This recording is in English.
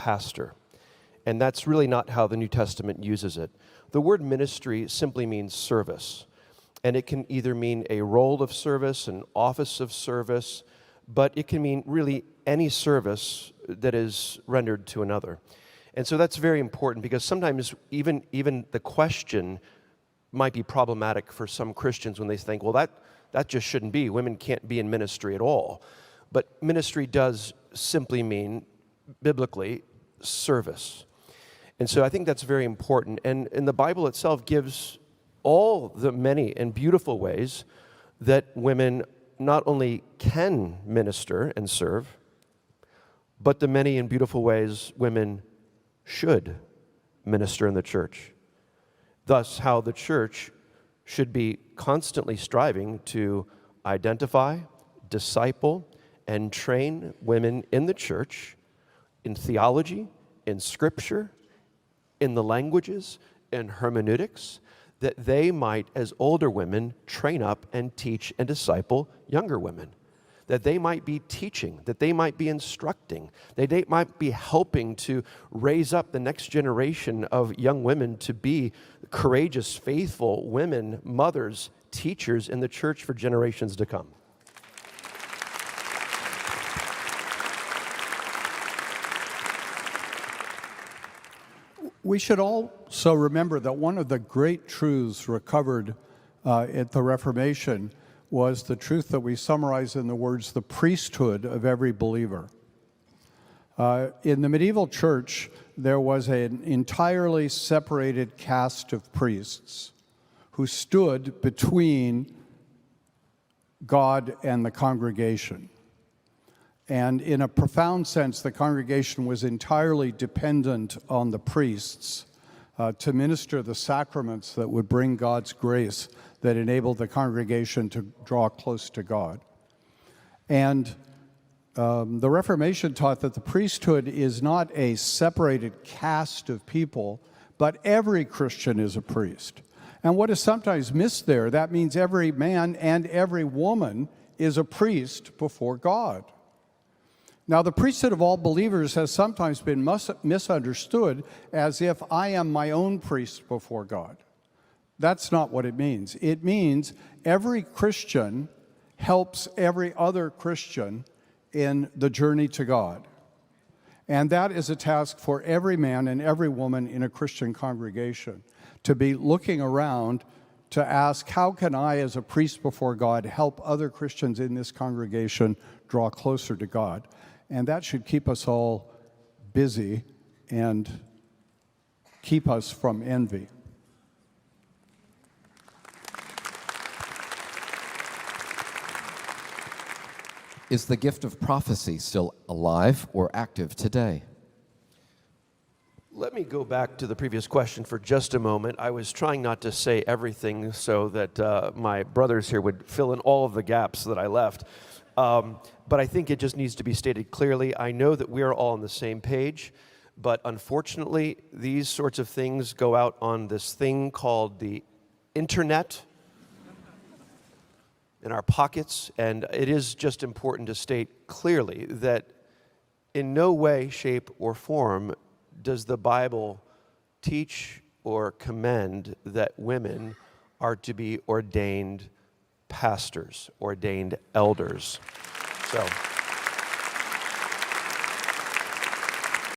pastor. And that's really not how the New Testament uses it. The word ministry simply means service. And it can either mean a role of service, an office of service, but it can mean really any service that is rendered to another. And so that's very important, because sometimes even the question might be problematic for some Christians when they think, well, that just shouldn't be. Women can't be in ministry at all. But ministry does simply mean, biblically, service. And so I think that's very important. And the Bible itself gives all the many and beautiful ways that women not only can minister and serve, but the many and beautiful ways women should minister in the church. Thus, how the church should be constantly striving to identify, disciple, and train women in the church in theology, in scripture, in the languages, in hermeneutics, that they might, as older women, train up and teach and disciple younger women. That they might be teaching, that they might be instructing, that they might be helping to raise up the next generation of young women to be courageous, faithful women, mothers, teachers in the church for generations to come. We should also remember that one of the great truths recovered at the Reformation was the truth that we summarize in the words, the priesthood of every believer. In the medieval church, there was an entirely separated caste of priests who stood between God and the congregation. And in a profound sense, the congregation was entirely dependent on the priests to minister the sacraments that would bring God's grace, that enabled the congregation to draw close to God. And the Reformation taught that the priesthood is not a separated caste of people, but every Christian is a priest. And what is sometimes missed there, that means every man and every woman is a priest before God. Now, the priesthood of all believers has sometimes been misunderstood as if I am my own priest before God. That's not what it means. It means every Christian helps every other Christian in the journey to God. And that is a task for every man and every woman in a Christian congregation, to be looking around to ask, how can I, as a priest before God, help other Christians in this congregation draw closer to God? And that should keep us all busy and keep us from envy. Is the gift of prophecy still alive or active today? Let me go back to the previous question for just a moment. I was trying not to say everything so that my brothers here would fill in all of the gaps that I left. But I think it just needs to be stated clearly. I know that we are all on the same page, but unfortunately, these sorts of things go out on this thing called the internet in our pockets, and it is just important to state clearly that in no way, shape, or form does the Bible teach or commend that women are to be ordained pastors, ordained elders. So